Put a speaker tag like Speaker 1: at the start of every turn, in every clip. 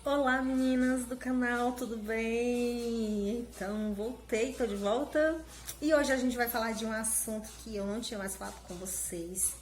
Speaker 1: Olá meninas do canal, tudo bem? Então voltei, tô de volta e hoje a gente vai falar de um assunto que eu não tinha mais falado com vocês,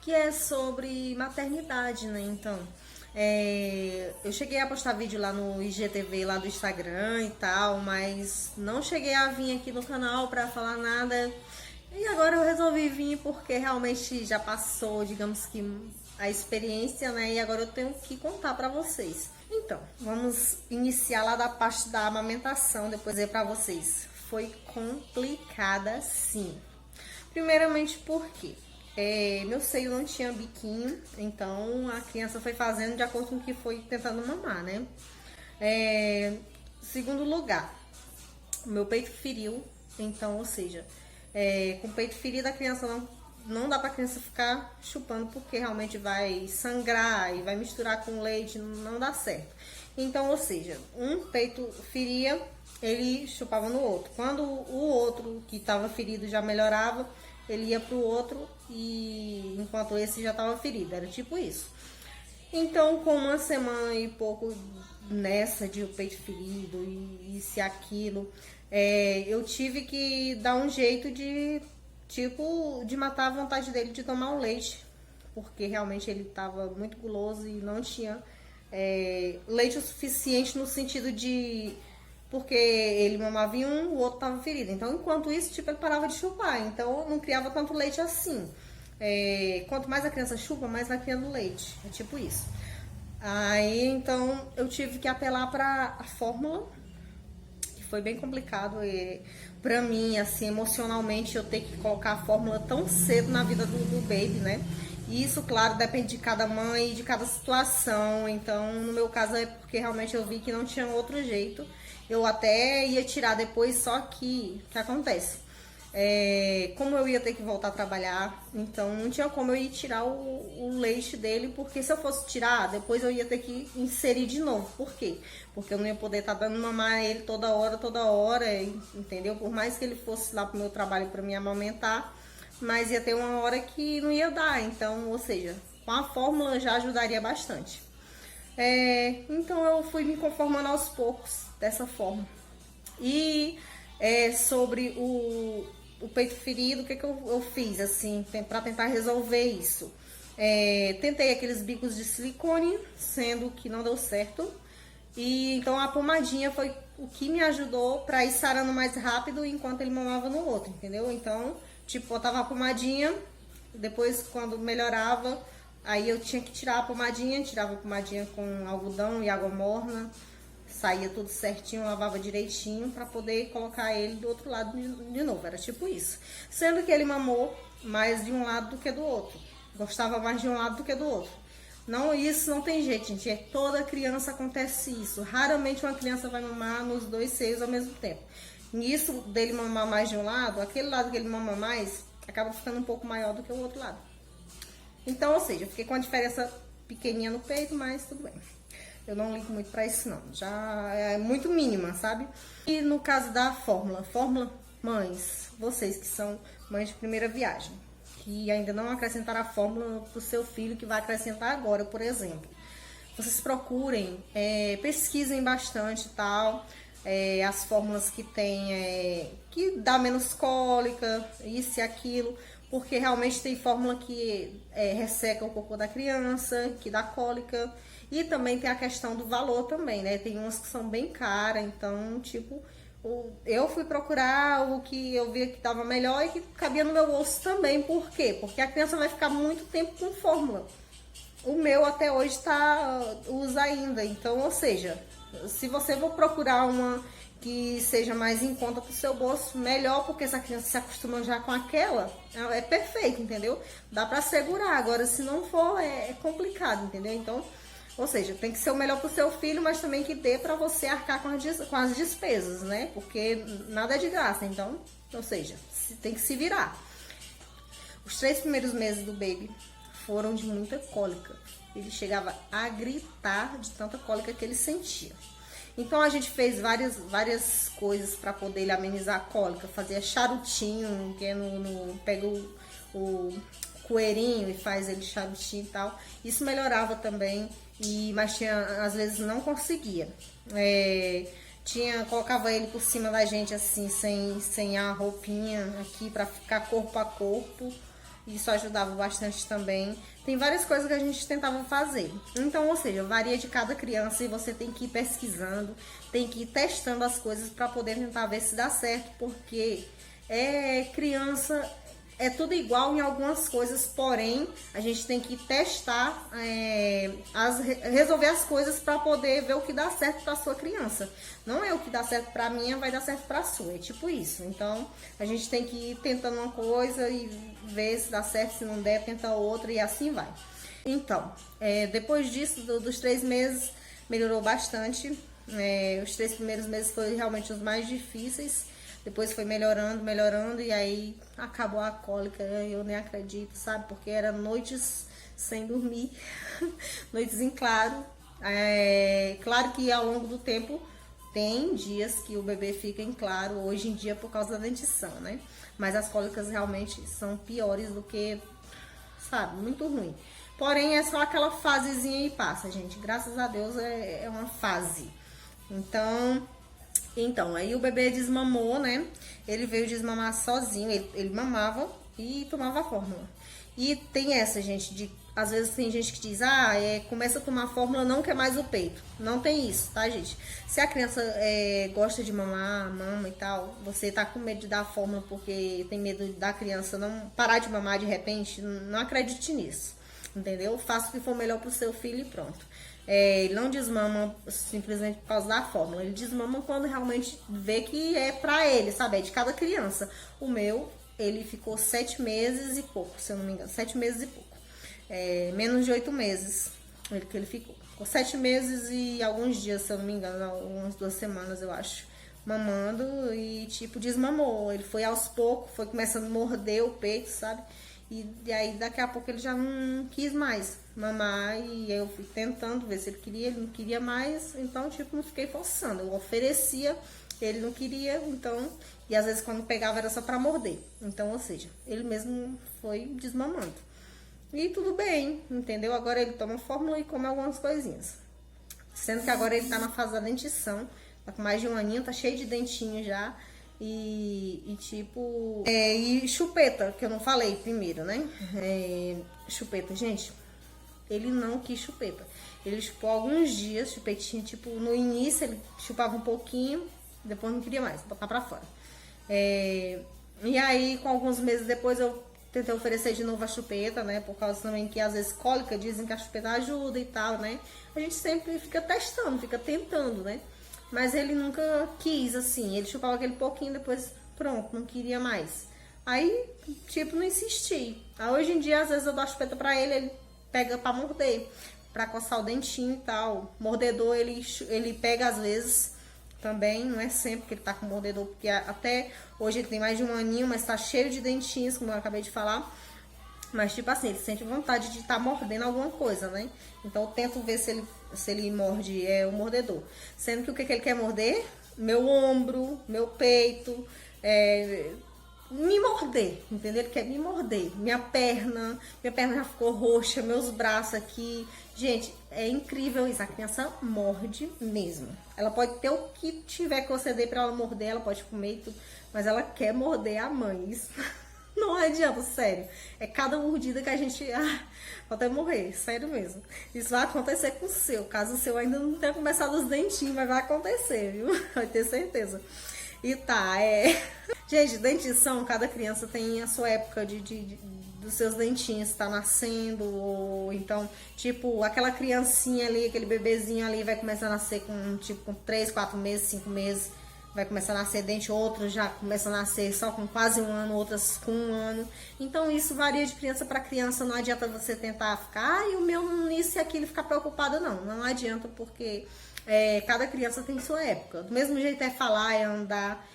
Speaker 1: que é sobre maternidade, né? Então, eu cheguei a postar vídeo lá no IGTV, lá do Instagram e tal, mas não cheguei a vir aqui no canal pra falar nada. E agora eu resolvi vir porque realmente já passou, digamos que a experiência, né? E agora eu tenho que contar pra vocês. Então, vamos iniciar lá da parte da amamentação, depois ir pra vocês. Foi complicada, sim. Primeiramente porque meu seio não tinha biquinho, então a criança foi fazendo de acordo com o que foi tentando mamar, né? Segundo lugar, o meu peito feriu, então, ou seja, com o peito ferido a criança não dá pra criança ficar chupando porque realmente vai sangrar e vai misturar com leite, não dá certo. Então, ou seja, um peito feria, ele chupava no outro. Quando o outro que estava ferido já melhorava, ele ia pro outro e enquanto esse já estava ferido, era tipo isso. Então, com uma semana e pouco nessa de o peito ferido e isso e aquilo, eu tive que dar um jeito de, tipo, de matar a vontade dele de tomar o leite, porque realmente ele estava muito guloso e não tinha leite o suficiente no sentido de porque ele mamava em um, o outro estava ferido. Então, enquanto isso, tipo, ele parava de chupar. Então, não criava tanto leite assim. Quanto mais a criança chupa, mais vai criando leite. É tipo isso. Aí, então, eu tive que apelar para a fórmula, que foi bem complicado. Pra mim, assim, emocionalmente, eu ter que colocar a fórmula tão cedo na vida do baby, né? E isso, claro, depende de cada mãe e de cada situação. Então, no meu caso, é porque realmente eu vi que não tinha outro jeito. Eu até ia tirar depois, só que o que acontece? Como eu ia ter que voltar a trabalhar, então não tinha como eu ir tirar o leite dele, porque se eu fosse tirar, depois eu ia ter que inserir de novo. Por quê? Porque eu não ia poder estar dando mamar a ele toda hora, entendeu? Por mais que ele fosse lá pro meu trabalho para me amamentar, mas ia ter uma hora que não ia dar. Então, ou seja, com a fórmula já ajudaria bastante. Então eu fui me conformando aos poucos dessa forma. E sobre o peito ferido, o que eu fiz assim para tentar resolver isso? Tentei aqueles bicos de silicone, sendo que não deu certo. E então a pomadinha foi o que me ajudou para ir sarando mais rápido enquanto ele mamava no outro, entendeu? Então, tipo, botava a pomadinha, depois quando melhorava, aí eu tinha que tirar a pomadinha, tirava a pomadinha com algodão e água morna, saía tudo certinho, lavava direitinho para poder colocar ele do outro lado de novo. Era tipo isso. Sendo que ele mamou mais de um lado do que do outro. Gostava mais de um lado do que do outro. Não, isso não tem jeito, gente. Toda criança acontece isso. Raramente uma criança vai mamar nos dois seios ao mesmo tempo. Nisso dele mamar mais de um lado, aquele lado que ele mama mais acaba ficando um pouco maior do que o outro lado. Então, ou seja, eu fiquei com a diferença pequenininha no peito, mas tudo bem. Eu não ligo muito pra isso não, já é muito mínima, sabe? E no caso da fórmula, mães, vocês que são mães de primeira viagem, que ainda não acrescentaram a fórmula pro seu filho, que vai acrescentar agora, por exemplo. Vocês procurem, pesquisem bastante e tal, as fórmulas que tem, que dá menos cólica, isso e aquilo, porque realmente tem fórmula que resseca o cocô da criança, que dá cólica, e também tem a questão do valor também, né? Tem umas que são bem caras, então, tipo, eu fui procurar o que eu via que estava melhor e que cabia no meu bolso também. Por quê? Porque a criança vai ficar muito tempo com fórmula. O meu até hoje usa ainda, então, ou seja, se você for procurar uma que seja mais em conta pro seu bolso, melhor, porque essa criança se acostuma já com aquela, é perfeito, entendeu? Dá pra segurar, agora se não for, é complicado, entendeu? Então, ou seja, tem que ser o melhor pro seu filho, mas também que dê pra você arcar com as despesas, né? Porque nada é de graça, então, ou seja, tem que se virar. Os 3 primeiros meses do baby foram de muita cólica. Ele chegava a gritar de tanta cólica que ele sentia. Então a gente fez várias coisas para poder ele amenizar a cólica. Fazia charutinho, que pega o coeirinho e faz ele charutinho e tal. Isso melhorava também, mas tinha, às vezes não conseguia. Colocava ele por cima da gente assim, sem a roupinha aqui pra ficar corpo a corpo. Isso ajudava bastante também. Tem várias coisas que a gente tentava fazer. Então, ou seja, varia de cada criança e você tem que ir pesquisando, tem que ir testando as coisas para poder tentar ver se dá certo, porque criança é tudo igual em algumas coisas, porém a gente tem que testar, resolver as coisas para poder ver o que dá certo para sua criança. Não é o que dá certo para minha, vai dar certo para sua, é tipo isso. Então a gente tem que ir tentando uma coisa e ver se dá certo, se não der, tenta outra e assim vai. Então, depois disso, dos 3 meses, melhorou bastante. Os 3 primeiros meses foram realmente os mais difíceis. Depois foi melhorando, melhorando, e aí acabou a cólica. Eu nem acredito, sabe? Porque eram noites sem dormir, noites em claro. Claro que ao longo do tempo tem dias que o bebê fica em claro, hoje em dia por causa da dentição, né? Mas as cólicas realmente são piores do que, sabe, muito ruim. Porém, é só aquela fasezinha e passa, gente. Graças a Deus é uma fase. Então, aí o bebê desmamou, né? Ele veio desmamar sozinho, ele mamava e tomava a fórmula. E tem essa, gente, às vezes tem gente que diz, começa a tomar fórmula, não quer mais o peito. Não tem isso, tá, gente? Se a criança gosta de mamar, mama e tal, você tá com medo de dar a fórmula porque tem medo da criança não parar de mamar de repente, não acredite nisso, entendeu? Faça o que for melhor pro seu filho e pronto. Ele não desmama simplesmente por causa da fórmula. Ele desmama quando realmente vê que é pra ele, sabe? É de cada criança. O meu, ele ficou 7 meses e pouco, se eu não me engano. 7 meses e pouco. Menos de 8 meses que ele ficou. Ficou 7 meses e alguns dias, se eu não me engano. Umas 2 semanas, eu acho. Mamando e, tipo, desmamou. Ele foi aos poucos, foi começando a morder o peito, sabe? E aí daqui a pouco ele já não quis mais mamar e eu fui tentando ver se ele queria, ele não queria mais, então tipo, não fiquei forçando, eu oferecia, ele não queria, então, e às vezes quando pegava era só pra morder, então, ou seja, ele mesmo foi desmamando. E tudo bem, entendeu? Agora ele toma fórmula e come algumas coisinhas. Sendo que agora ele tá na fase da dentição, tá com mais de 1 aninho, tá cheio de dentinho já. E chupeta, que eu não falei primeiro, né? Chupeta, gente, ele não quis chupeta. Ele chupou alguns dias, chupetinha, tipo, no início ele chupava um pouquinho, depois não queria mais, botar pra fora. E aí, com alguns meses depois, eu tentei oferecer de novo a chupeta, né? Por causa também que às vezes cólica, dizem que a chupeta ajuda e tal, né? A gente sempre fica testando, fica tentando, né? Mas ele nunca quis, assim, ele chupava aquele pouquinho, depois pronto, não queria mais. Aí, tipo, não insisti. Aí, hoje em dia, às vezes eu dou a chupeta pra ele pega pra morder, pra coçar o dentinho e tal. Mordedor, ele pega às vezes também, não é sempre que ele tá com mordedor, porque até hoje ele tem mais de 1 aninho, mas tá cheio de dentinhos, como eu acabei de falar. Mas, tipo assim, ele sente vontade de estar mordendo alguma coisa, né? Então, eu tento ver se ele morde o mordedor. Sendo que o que ele quer morder? Meu ombro, meu peito, me morder, entendeu? Ele quer me morder. Minha perna já ficou roxa, meus braços aqui. Gente, é incrível isso. A criança morde mesmo. Ela pode ter o que tiver que você dê pra ela morder, ela pode comer e tudo, mas ela quer morder a mãe. Isso não adianta, sério. É cada mordida que a gente... pode até morrer, sério mesmo. Isso vai acontecer com o seu. Caso o seu ainda não tenha começado os dentinhos, mas vai acontecer, viu? Vai ter certeza. E tá, Gente, dentição, cada criança tem a sua época dos seus dentinhos, tá nascendo, ou então, tipo, aquela criancinha ali, aquele bebezinho ali vai começar a nascer com 3, 4 meses, 5 meses, vai começar a nascer dente, outros já começam a nascer só com quase 1 ano, outras com 1 ano. Então isso varia de criança para criança, não adianta você tentar ficar, o meu nisso e aquilo, ficar preocupada, não adianta, porque cada criança tem sua época. Do mesmo jeito é falar, é andar.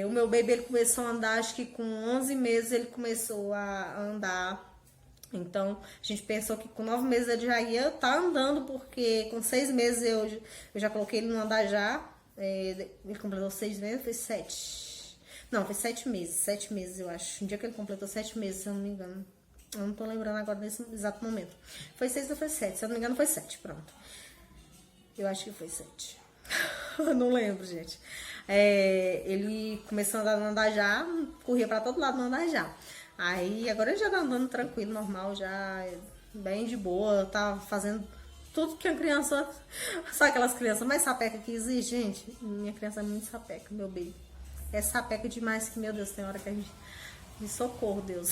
Speaker 1: O meu bebê ele começou a andar, acho que com 11 meses ele começou a andar. Então, a gente pensou que com 9 meses ele já ia estar andando, porque com 6 meses eu já coloquei ele no andar já. Ele completou 6 meses, foi 7. Não, foi 7 meses, 7 meses eu acho. Um dia que ele completou 7 meses, se eu não me engano. Eu não tô lembrando agora nesse exato momento. Foi 6 ou foi 7? Se eu não me engano, foi 7. Pronto. Eu acho que foi 7. Eu não lembro, gente. Ele começou a andar já, corria pra todo lado no andar já. Aí agora ele já tá andando tranquilo, normal, já bem de boa, tá fazendo tudo que a criança. Sabe aquelas crianças mais sapeca que existe, gente? Minha criança é muito sapeca, meu bem. É sapeca demais que, meu Deus, tem hora que a gente. Me socorro, Deus.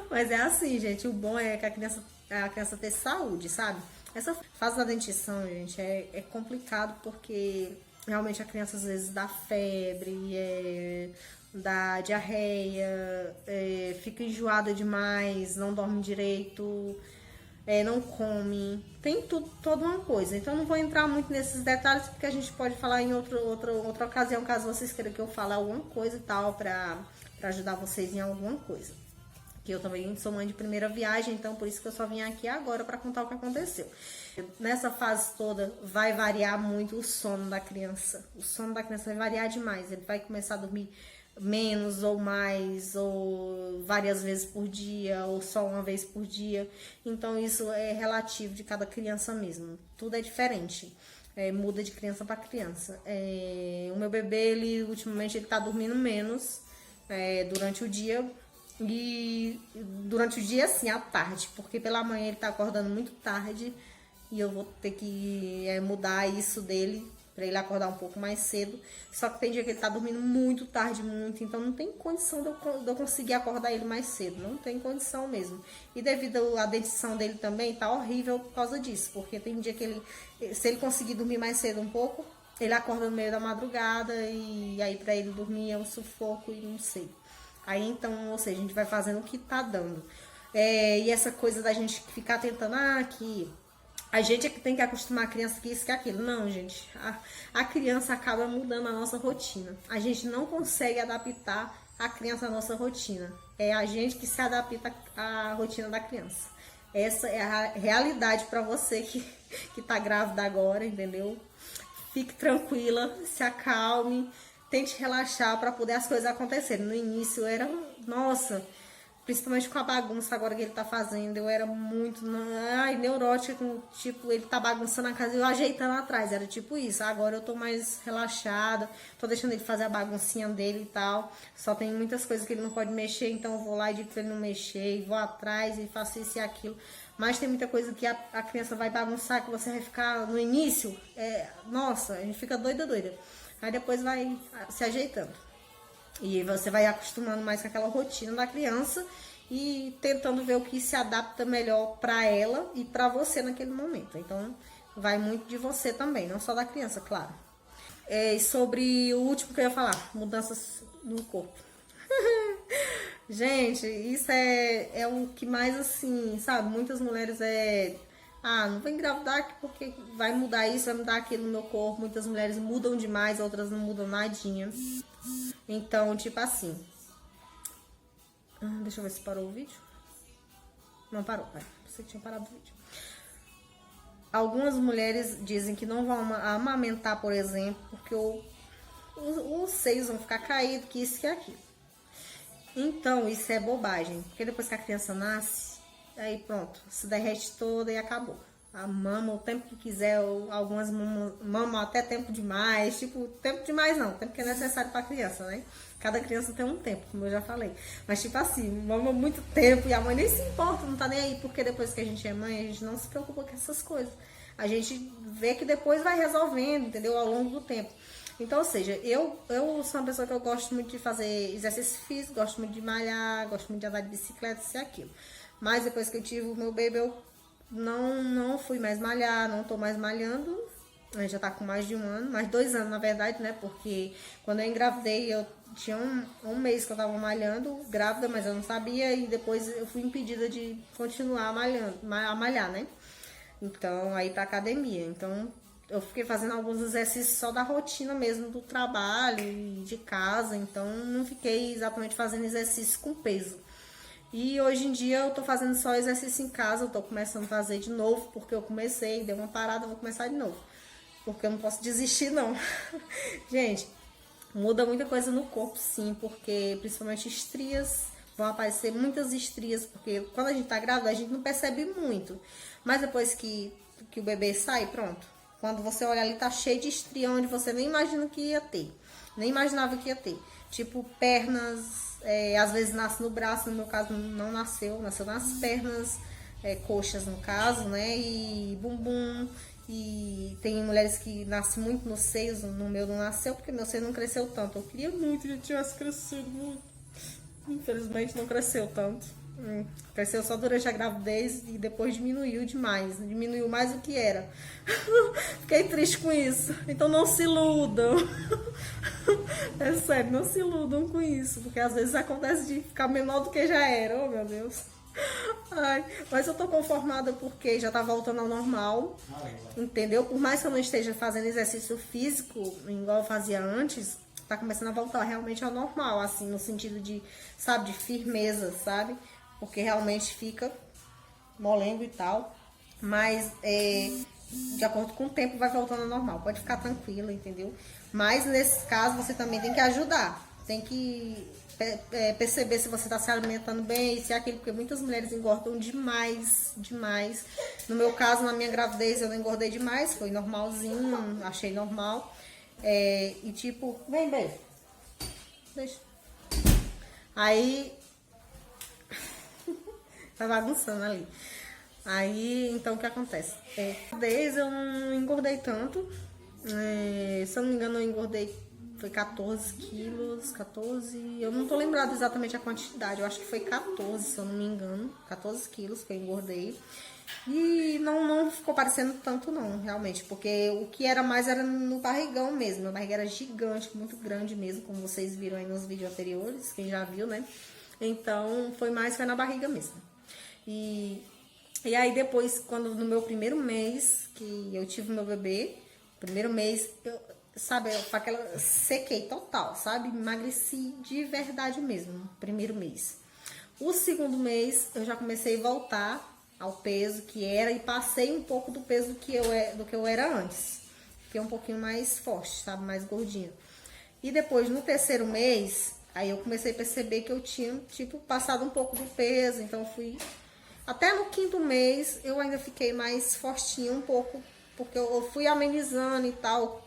Speaker 1: Mas é assim, gente. O bom é que a criança ter saúde, sabe? Essa fase da dentição, gente, é complicado porque realmente a criança às vezes dá febre, dá diarreia, fica enjoada demais, não dorme direito, não come. Tem tudo, toda uma coisa. Então não vou entrar muito nesses detalhes porque a gente pode falar em outra ocasião, caso vocês queiram que eu fale alguma coisa e tal, pra ajudar vocês em alguma coisa. Que eu também sou mãe de primeira viagem, então por isso que eu só vim aqui agora para contar o que aconteceu. Nessa fase toda vai variar muito o sono da criança. O sono da criança vai variar demais. Ele vai começar a dormir menos ou mais, ou várias vezes por dia, ou só uma vez por dia. Então isso é relativo de cada criança mesmo. Tudo é diferente. Muda de criança para criança. O meu bebê, ultimamente ele tá dormindo menos durante o dia. E durante o dia, assim, à tarde, porque pela manhã ele tá acordando muito tarde e eu vou ter que mudar isso dele pra ele acordar um pouco mais cedo. Só que tem dia que ele tá dormindo muito tarde, muito, então não tem condição de eu conseguir acordar ele mais cedo, não tem condição mesmo. E devido à dentição dele também, tá horrível por causa disso, porque tem dia que se ele conseguir dormir mais cedo um pouco, ele acorda no meio da madrugada e aí pra ele dormir é um sufoco e não sei. Aí então, ou seja, a gente vai fazendo o que tá dando. E essa coisa da gente ficar tentando, que a gente é que tem que acostumar a criança que isso, que aquilo. Não, gente, a criança acaba mudando a nossa rotina. A gente não consegue adaptar a criança à nossa rotina. É a gente que se adapta à rotina da criança. Essa é a realidade para você que tá grávida agora, entendeu? Fique tranquila, se acalme. Tente relaxar para poder as coisas acontecerem. No início era, nossa, principalmente com a bagunça agora que ele tá fazendo, eu era muito, neurótica, tipo, ele tá bagunçando a casa e eu ajeitando atrás, era tipo isso. Agora eu tô mais relaxada, tô deixando ele fazer a baguncinha dele e tal. Só tem muitas coisas que ele não pode mexer, então eu vou lá e digo pra ele não mexer, e vou atrás e faço isso e aquilo. Mas tem muita coisa que a criança vai bagunçar, que você vai ficar no início, nossa, a gente fica doida. Aí depois vai se ajeitando. E você vai acostumando mais com aquela rotina da criança e tentando ver o que se adapta melhor para ela e para você naquele momento. Então, vai muito de você também, não só da criança, claro. E sobre o último que eu ia falar, mudanças no corpo. Gente, isso é o que mais, assim, sabe? Muitas mulheres não vou engravidar aqui porque vai mudar isso, vai mudar aquilo no meu corpo. Muitas mulheres mudam demais, outras não mudam nadinha. Então, tipo assim. Deixa eu ver se parou o vídeo. Não parou, pensei que tinha parado o vídeo. Algumas mulheres dizem que não vão amamentar, por exemplo, porque os seios vão ficar caídos, que isso e aquilo. Então, isso é bobagem. Porque depois que a criança nasce, aí pronto, se derrete toda e acabou. A mama o tempo que quiser, ou algumas mamam até tempo demais. Tipo, tempo demais não, tempo que é necessário pra criança, né? Cada criança tem um tempo, como eu já falei. Mas tipo assim, mama muito tempo e a mãe nem se importa, não tá nem aí. Porque depois que a gente é mãe, a gente não se preocupa com essas coisas. A gente vê que depois vai resolvendo, entendeu? Ao longo do tempo. Então, ou seja, eu sou uma pessoa que eu gosto muito de fazer exercício físico, gosto muito de malhar, gosto muito de andar de bicicleta, isso e aquilo. Mas depois que eu tive o meu bebê, eu não fui mais malhar, não tô mais malhando. Já tá com mais de 1 ano, mais 2 anos na verdade, né? Porque quando eu engravidei, eu tinha um mês que eu tava malhando, grávida, mas eu não sabia. E depois eu fui impedida de continuar a malhar, né? Então, aí pra academia. Então, eu fiquei fazendo alguns exercícios só da rotina mesmo do trabalho e de casa. Então, não fiquei exatamente fazendo exercício com peso. E hoje em dia eu tô fazendo só exercício em casa, eu tô começando a fazer de novo, porque eu comecei, dei uma parada, vou começar de novo. Porque eu não posso desistir, não. Gente, muda muita coisa no corpo, sim, porque principalmente estrias, vão aparecer muitas estrias, porque quando a gente tá grávida, a gente não percebe muito. Mas depois que o bebê sai, pronto. Quando você olha ali, tá cheio de estria onde você nem imagina que ia ter. Nem imaginava que ia ter. Tipo, pernas, às vezes nasce no braço, no meu caso não nasceu, nasceu nas pernas, coxas no caso, né? E bumbum. E tem mulheres que nascem muito nos seios, no meu não nasceu, porque meu seio não cresceu tanto. Eu queria muito que tivesse crescido muito. Infelizmente não cresceu tanto. Cresceu só durante a gravidez e depois diminuiu demais. Diminuiu mais do que era. Fiquei triste com isso. Então não se iludam. É sério, não se iludam com isso. Porque às vezes acontece de ficar menor do que já era. Oh, meu Deus. Ai, mas eu tô conformada porque já tá voltando ao normal. Entendeu? Por mais que eu não esteja fazendo exercício físico igual eu fazia antes, tá começando a voltar realmente ao normal, assim, no sentido de, sabe, de firmeza, sabe? Porque realmente fica molengo e tal. Mas, de acordo com o tempo, vai voltando ao normal. Pode ficar tranquila, entendeu? Mas, nesse caso, você também tem que ajudar. Tem que perceber se você está se alimentando bem, se é aquilo, porque muitas mulheres engordam demais, demais. No meu caso, na minha gravidez, eu não engordei demais. Foi normalzinho, achei normal. E tipo, vem, beijo. Deixa. Aí... tá bagunçando ali. Aí, então, o que acontece? Desde eu não engordei tanto. Se eu não me engano, eu engordei, foi 14 quilos, 14... Eu não tô lembrada exatamente a quantidade, eu acho que foi 14, se eu não me engano. 14 quilos que eu engordei. E não ficou parecendo tanto não, realmente. Porque o que era mais era no barrigão mesmo. Meu barriga era gigante, muito grande mesmo, como vocês viram aí nos vídeos anteriores, quem já viu, né? Então, foi na barriga mesmo. E aí depois, no meu primeiro mês que eu tive meu bebê, primeiro mês, sequei total, sabe? Emagreci de verdade mesmo, primeiro mês. O segundo mês, eu já comecei a voltar ao peso que era e passei um pouco do peso do que eu era antes. Fiquei um pouquinho mais forte, sabe? Mais gordinha. E depois, no terceiro mês, aí eu comecei a perceber que eu tinha, tipo, passado um pouco do peso, então fui... Até no quinto mês eu ainda fiquei mais fortinha um pouco, porque eu fui amenizando e tal,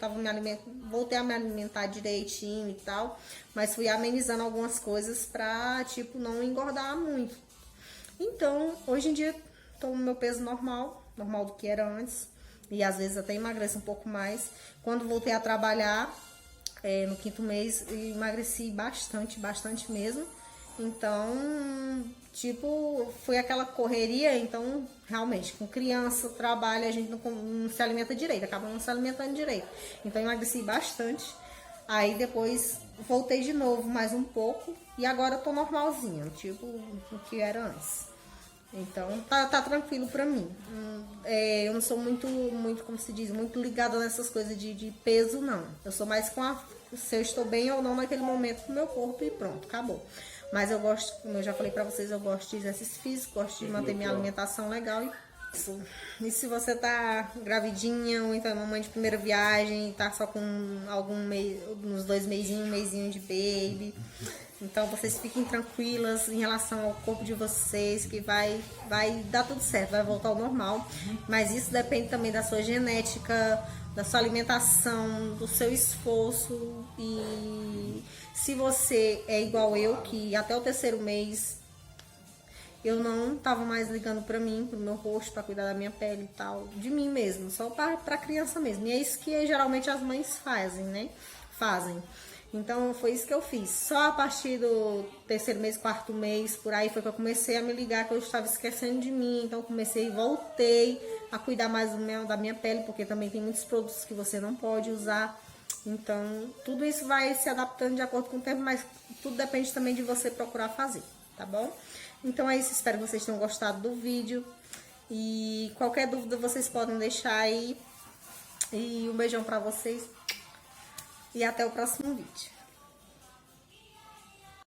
Speaker 1: voltei a me alimentar direitinho e tal, mas fui amenizando algumas coisas pra, tipo, não engordar muito. Então, hoje em dia, tô no meu peso normal do que era antes, e às vezes até emagreço um pouco mais. Quando voltei a trabalhar, no quinto mês, eu emagreci bastante mesmo. Então, tipo, foi aquela correria. Então, realmente, com criança, trabalho, a gente não se alimenta direito, acaba não se alimentando direito. Então, emagreci bastante. Aí, depois, voltei de novo mais um pouco. E agora eu tô normalzinha, tipo, o que era antes. Então, tá tranquilo pra mim. Eu não sou muito, como se diz, muito ligada nessas coisas de peso, não. Eu sou mais se eu estou bem ou não naquele momento do meu corpo e pronto, acabou. Mas eu gosto, como eu já falei pra vocês, eu gosto de exercício físico, gosto de manter minha alimentação legal e isso. E se você tá gravidinha ou então é mamãe de primeira viagem e tá só com uns 2 meizinhos, um meizinho de baby, então vocês fiquem tranquilas em relação ao corpo de vocês, que vai dar tudo certo, vai voltar ao normal. Mas isso depende também da sua genética, da sua alimentação, do seu esforço. E se você é igual eu, que até o terceiro mês eu não tava mais ligando pra mim, pro meu rosto, pra cuidar da minha pele e tal, de mim mesmo, só pra criança mesmo. E é isso que geralmente as mães fazem, né? Então, foi isso que eu fiz. Só a partir do terceiro mês, quarto mês, por aí, foi que eu comecei a me ligar que eu estava esquecendo de mim. Então, voltei a cuidar mais da minha pele, porque também tem muitos produtos que você não pode usar. Então, tudo isso vai se adaptando de acordo com o tempo, mas tudo depende também de você procurar fazer, tá bom? Então, é isso. Espero que vocês tenham gostado do vídeo. E qualquer dúvida, vocês podem deixar aí. E um beijão pra vocês. E até o próximo vídeo.